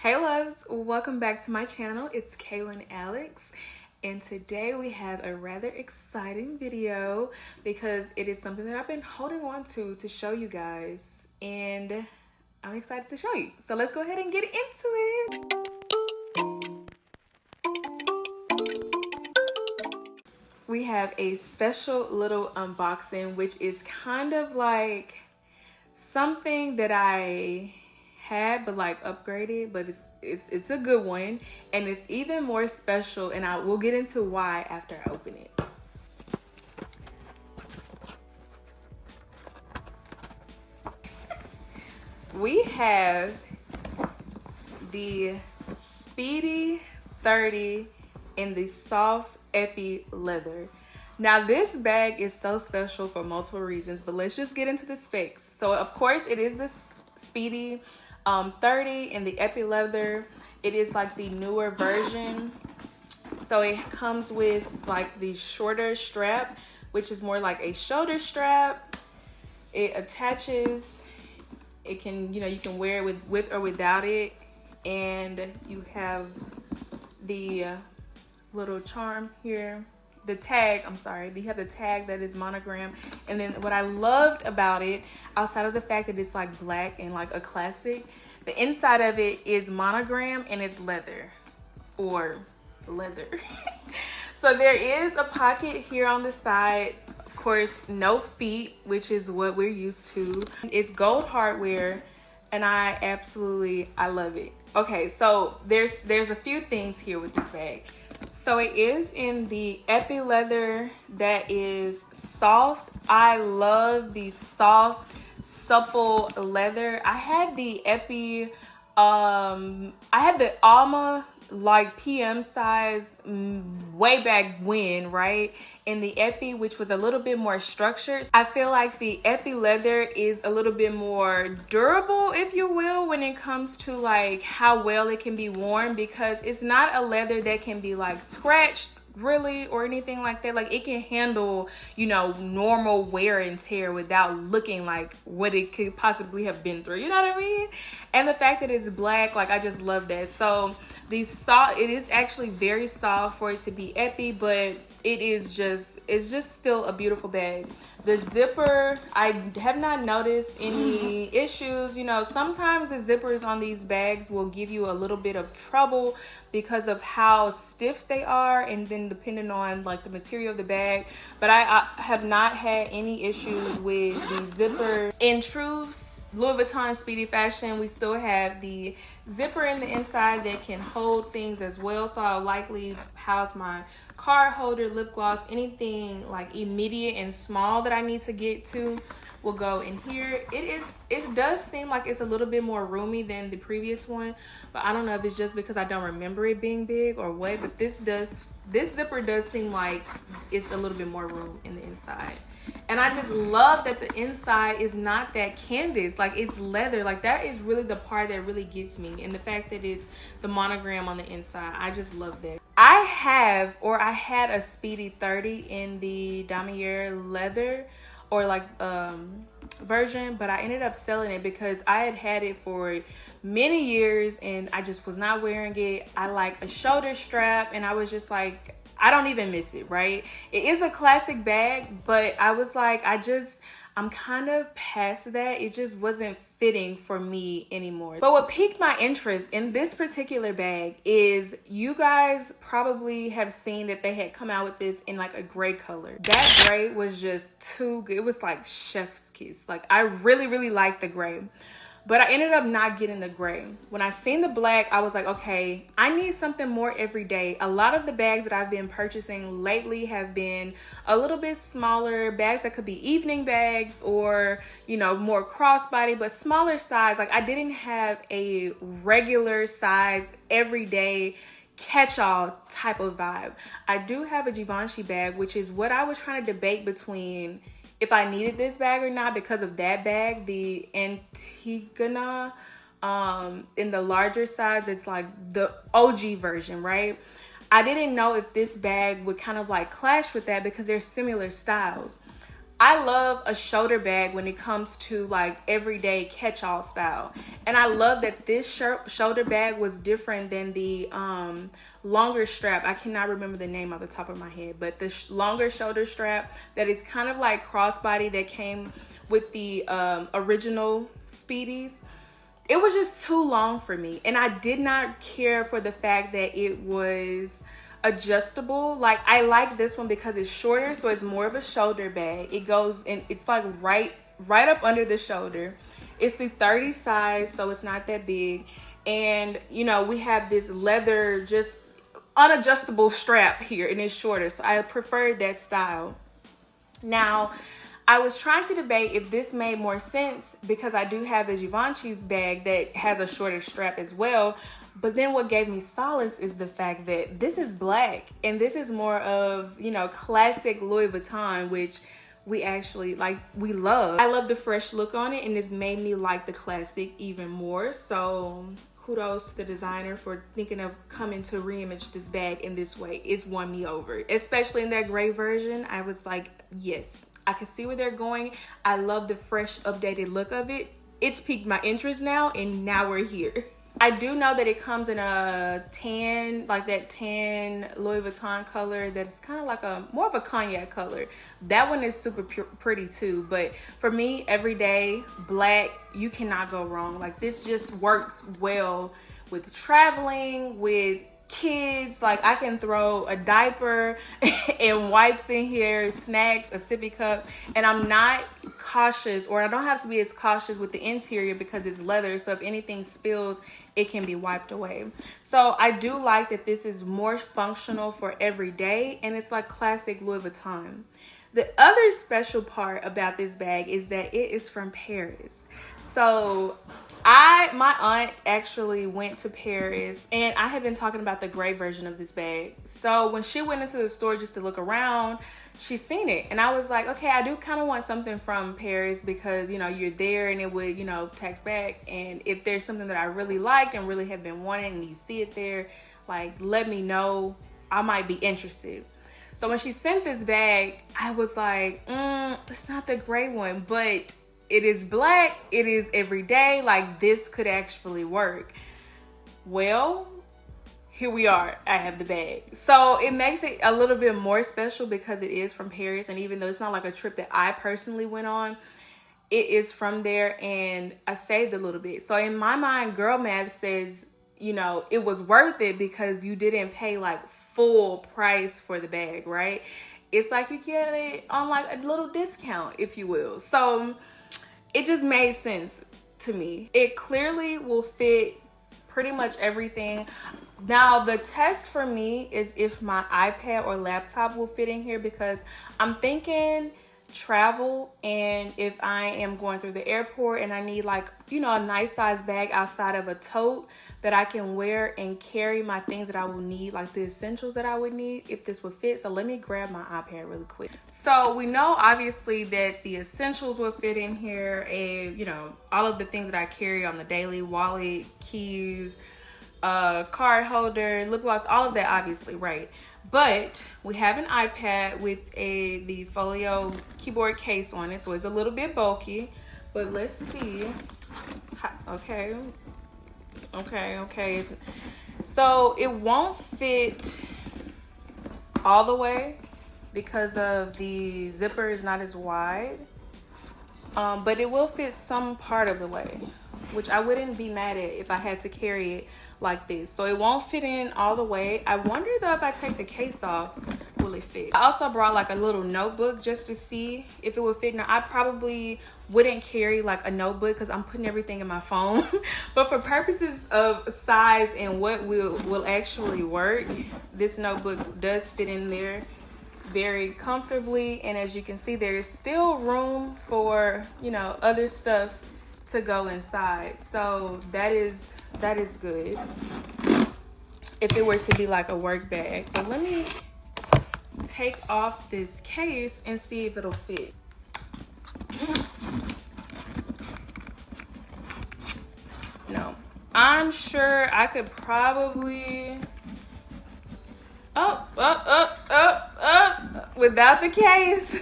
Hey loves, welcome back to my channel. It's Kaylan Alex, and today we have a rather exciting video because it is something that I've been holding on to show you guys, and I'm excited to show you. So let's go ahead and get into it. We have a special little unboxing, which is kind of like something that I had but like upgraded, but it's a good one, and it's even more special, and I will get into why after I open it. We have the Speedy 30 in the soft epi leather. Now this bag is so special for multiple reasons, but let's just get into the specs. So of course it is the Speedy 30 in the epi leather. It is like the newer version. So it comes with like the shorter strap, which is more like a shoulder strap. It attaches. It can, you can wear it with or without it. And you have the little charm here. The tag, I'm sorry, you have the tag that is monogram. And then what I loved about it, outside of the fact that it's like black and like a classic, the inside of it is monogram and it's leather or leather. So there is a pocket here on the side. Of course, no feet, which is what we're used to. It's gold hardware, and I love it. Okay, so there's a few things here with this bag. So it is in the epi leather that is soft. I love the soft, supple leather. I had the epi, I had the Alma like PM size way back when, right? In the epi, which was a little bit more structured. I feel like the epi leather is a little bit more durable, if you will, when it comes to like how well it can be worn, because it's not a leather that can be like scratched really or anything like that. Like it can handle, normal wear and tear without looking like what it could possibly have been through, you know what I mean? And the fact that it's black, like I just love that. So it is actually very soft for it to be epi, but it's just still a beautiful bag. The zipper, I have not noticed any issues. Sometimes the zippers on these bags will give you a little bit of trouble because of how stiff they are, and then depending on like the material of the bag. But I have not had any issues with the zipper. In true Louis Vuitton Speedy fashion, we still have the zipper in the inside that can hold things as well. So I'll likely house my card holder, lip gloss, anything like immediate and small that I need to get to will go in here. It does seem like it's a little bit more roomy than the previous one, but I don't know if it's just because I don't remember it being big or what, but this zipper does seem like it's a little bit more room in the inside. And I just love that the inside is not that canvas, like it's leather. Like that is really the part that really gets me, and the fact that it's the monogram on the inside, I just love that. I had a Speedy 30 in the damier leather or like version, but I ended up selling it because I had it for many years and I just was not wearing it. I like a shoulder strap, and I was just like, I don't even miss it, right? It is a classic bag, but I was like, I'm kind of past that. It just wasn't fitting for me anymore. But what piqued my interest in this particular bag is, you guys probably have seen that they had come out with this in like a gray color. That gray was just too good. It was like chef's kiss. Like I really, really liked the gray. But I ended up not getting the gray. When I seen the black, I was like, okay, I need something more everyday. A lot of the bags that I've been purchasing lately have been a little bit smaller bags that could be evening bags or, more crossbody, but smaller size. Like I didn't have a regular size, everyday catch-all type of vibe. I do have a Givenchy bag, which is what I was trying to debate between if I needed this bag or not, because of that bag, the Antigona, in the larger size. It's like the OG version, right? I didn't know if this bag would kind of like clash with that because they're similar styles. I love a shoulder bag when it comes to like everyday catch-all style. And I love that this shoulder bag was different than the longer strap. I cannot remember the name off the top of my head, but the longer shoulder strap that is kind of like crossbody that came with the original Speedies. It was just too long for me. And I did not care for the fact that it was adjustable. Like, I like this one because it's shorter, so it's more of a shoulder bag. It goes and it's like right up under the shoulder. It's the 30 size, so it's not that big. And you know, we have this leather just unadjustable strap here, and it's shorter, so I preferred that style. Now, I was trying to debate if this made more sense because I do have the Givenchy bag that has a shorter strap as well. But then what gave me solace is the fact that this is black and this is more of, you know, classic Louis Vuitton, which we actually like, we love. I love the fresh look on it, and it's made me like the classic even more. So kudos to the designer for thinking of coming to reimage this bag in this way. It's won me over, especially in that gray version. I was like, yes, I can see where they're going. I love the fresh, updated look of it. It's piqued my interest now, and now we're here. I do know that it comes in a tan, like that tan Louis Vuitton color that is kind of like a more of a cognac color. That one is super pretty too. But for me, everyday black, you cannot go wrong. Like, this just works well with traveling, with kids. Like, I can throw a diaper and wipes in here, snacks, a sippy cup, and I'm not cautious, or I don't have to be as cautious with the interior because it's leather, so if anything spills, it can be wiped away. So I do like that this is more functional for every day, and it's like classic Louis Vuitton. The other special part about this bag is that it is from Paris. So my aunt actually went to Paris, and I have been talking about the gray version of this bag. So when she went into the store just to look around, she seen it, and I was like, okay, I do kind of want something from Paris because, you know, you're there and it would, you know, tax back. And if there's something that I really liked and really have been wanting and you see it there, like, let me know. I might be interested. So when she sent this bag, I was like, it's not the gray one, but it is black, it is everyday, like, this could actually work. Well, here we are, I have the bag. So it makes it a little bit more special because it is from Paris, and even though it's not like a trip that I personally went on, it is from there, and I saved a little bit. So in my mind, girl math says, you know, it was worth it because you didn't pay like full price for the bag, right? It's like you get it on like a little discount, if you will. So it just made sense to me. It clearly will fit pretty much everything. Now, the test for me is if my iPad or laptop will fit in here, because I'm thinking travel, and if I am going through the airport and I need, like, you know, a nice size bag outside of a tote that I can wear and carry my things that I will need, like the essentials that I would need, if this would fit. So let me grab my iPad really quick. So we know obviously that the essentials will fit in here, and, you know, all of the things that I carry on the daily: wallet, keys, card holder, lip gloss, all of that obviously, right? But we have an iPad with the folio keyboard case on it, so it's a little bit bulky, but let's see. Okay. So it won't fit all the way because of the zipper is not as wide, but it will fit some part of the way, which I wouldn't be mad at if I had to carry it like this. So it won't fit in all the way. I wonder though, if I take the case off, will it fit? I also brought like a little notebook just to see if it would fit. Now, I probably wouldn't carry like a notebook because I'm putting everything in my phone, but for purposes of size and what will actually work, this notebook does fit in there very comfortably. And as you can see, there is still room for, you know, other stuff to go inside. So that is good if it were to be like a work bag. But let me take off this case and see if it'll fit. No, I'm sure I could probably up without the case.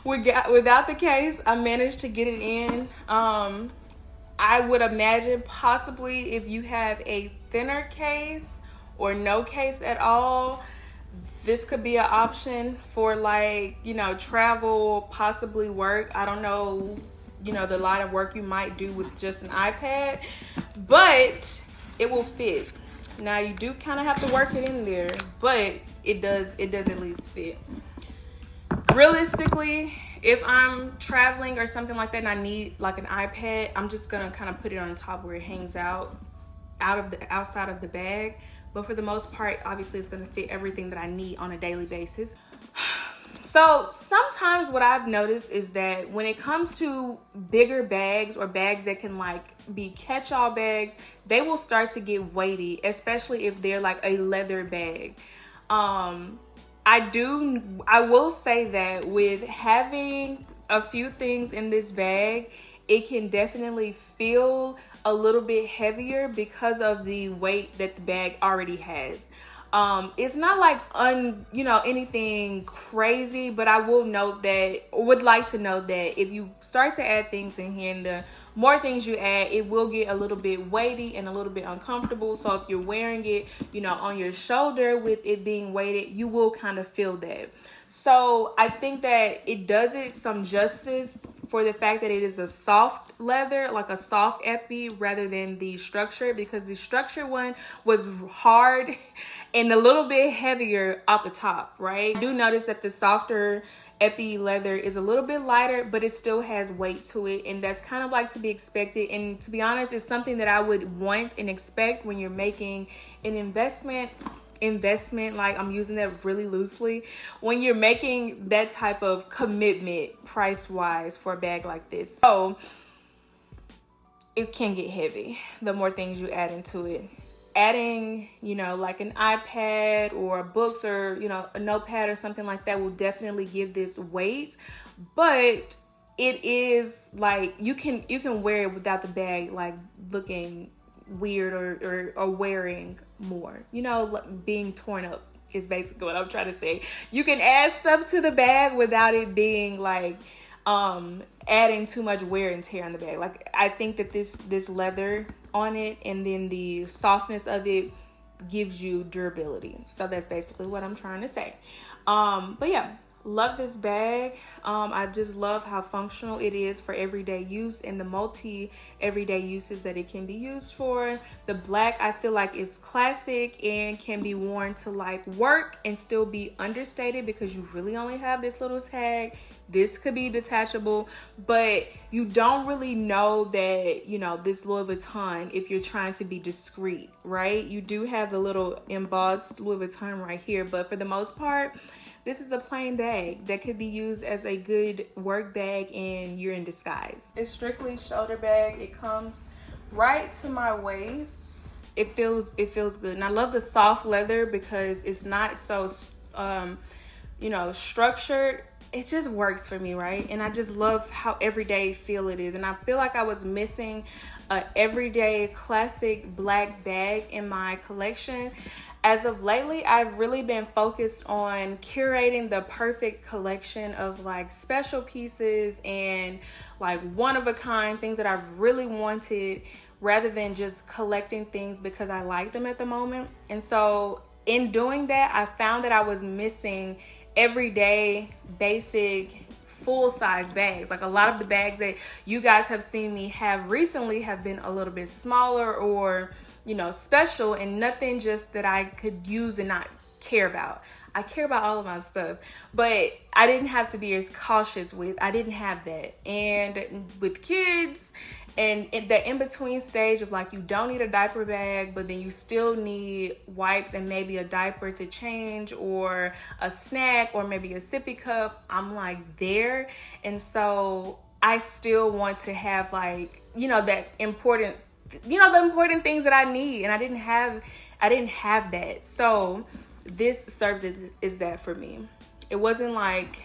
Without the case, I managed to get it in. I would imagine possibly if you have a thinner case or no case at all, this could be an option for, like, you know, travel, possibly work. I don't know, you know, the line of work you might do with just an iPad, but it will fit. Now you do kind of have to work it in there, but it does at least fit. Realistically, if I'm traveling or something like that and I need like an iPad, I'm just gonna kind of put it on the top where it hangs outside of the bag. But for the most part, obviously it's gonna fit everything that I need on a daily basis. So sometimes what I've noticed is that when it comes to bigger bags or bags that can like be catch-all bags, they will start to get weighty, especially if they're like a leather bag. I will say that with having a few things in this bag, it can definitely feel a little bit heavier because of the weight that the bag already has. It's not like anything crazy, but I would like to note that if you start to add things in here, and the more things you add, it will get a little bit weighty and a little bit uncomfortable. So if you're wearing it, on your shoulder with it being weighted, you will kind of feel that. So I think that it does it some justice for the fact that it is a soft leather, like a soft epi, rather than the structured, because the structured one was hard and a little bit heavier off the top, right? I do notice that the softer epi leather is a little bit lighter, but it still has weight to it, and that's kind of like to be expected. And to be honest, it's something that I would want and expect when you're making an investment, like I'm using that really loosely, when you're making that type of commitment price wise for a bag like this. So it can get heavy the more things you add into it. Adding like an iPad or books or a notepad or something like that will definitely give this weight, but it is like you can wear it without the bag like looking weird or wearing more, being torn up is basically what I'm trying to say. You can add stuff to the bag without it being like adding too much wear and tear on the bag. Like I think that this leather on it and then the softness of it gives you durability. So that's basically what I'm trying to say. But yeah, love this bag. I just love how functional it is for everyday use and the multi everyday uses that it can be used for. The black, I feel like, is classic and can be worn to like work and still be understated because you really only have this little tag. This could be detachable, but you don't really know that, this Louis Vuitton, if you're trying to be discreet, right? You do have the little embossed Louis Vuitton right here, but for the most part, this is a plain bag that could be used as a good work bag and you're in disguise. It's strictly shoulder bag. It comes right to my waist. It feels good. And I love the soft leather because it's not so, structured. It just works for me, right? And I just love how everyday feel it is. And I feel like I was missing a everyday classic black bag in my collection. As of lately, I've really been focused on curating the perfect collection of like special pieces and like one-of-a-kind things that I've really wanted, rather than just collecting things because I like them at the moment. And so in doing that, I found that I was missing everyday basic full-size bags. Like a lot of the bags that you guys have seen me have recently have been a little bit smaller or special, and nothing just that I could use and not care about. I care about all of my stuff, but I didn't have to be as cautious with. I didn't have that. And with kids and the in-between stage of like, you don't need a diaper bag, but then you still need wipes and maybe a diaper to change or a snack or maybe a sippy cup, I'm like there. And so I still want to have like, that important, the important things that I need, and I didn't have that. So this serves as that for me. It wasn't like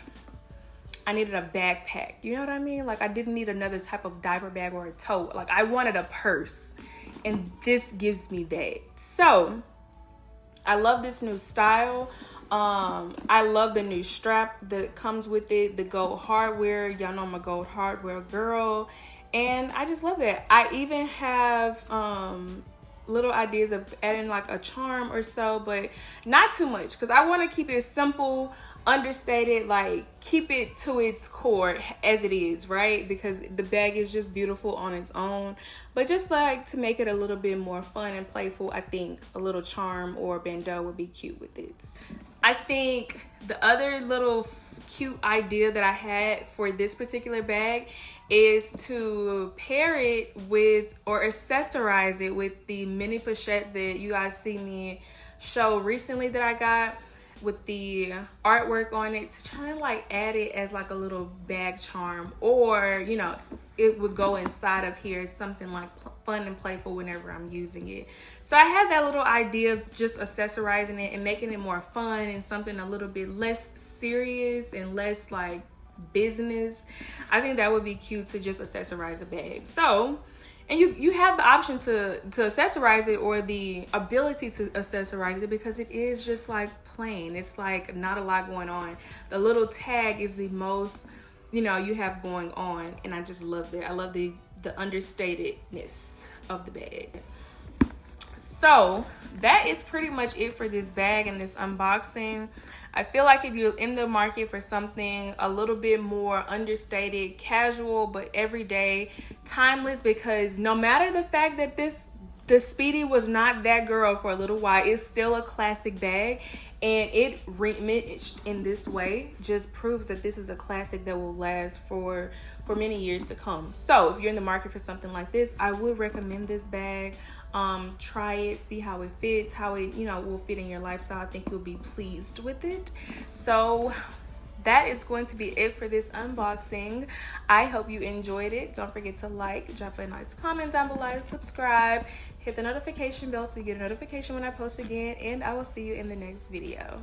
I needed a backpack, you know what I mean? Like I didn't need another type of diaper bag or a tote. Like I wanted a purse, and this gives me that. So I love this new style. I love the new strap that comes with it, the gold hardware. Y'all know I'm a gold hardware girl, and I just love that. I even have little ideas of adding like a charm or so, but not too much, because I want to keep it simple, understated, like keep it to its core as it is, right? Because the bag is just beautiful on its own, but just like to make it a little bit more fun and playful, I think a little charm or bandeau would be cute with it. I think the other little cute idea that I had for this particular bag is to pair it with or accessorize it with the mini pochette that you guys see me show recently that I got, with the artwork on it, to try to like add it as like a little bag charm, or you know, it would go inside of here as something like fun and playful whenever I'm using it. So I had that little idea of just accessorizing it and making it more fun and something a little bit less serious and less like business. I think that would be cute to just accessorize a bag. So, and you have the option to accessorize it, or the ability to accessorize it, because it is just like plain. It's like not a lot going on. The little tag is the most, you know, you have going on, and I just love it. I love the understatedness of the bag. So that is pretty much it for this bag and this unboxing. I feel like if you're in the market for something a little bit more understated, casual, but everyday, timeless, because no matter the fact that the Speedy was not that girl for a little while, it's still a classic bag, and it reimagined in this way just proves that this is a classic that will last for many years to come. So if you're in the market for something like this, I would recommend this bag. Try it, see how it fits, how it, you know, will fit in your lifestyle. I think you'll be pleased with it. So that is going to be it for this unboxing. I hope you enjoyed it. Don't forget to like, drop a nice comment down below, subscribe, hit the notification bell so you get a notification when I post again, and I will see you in the next video.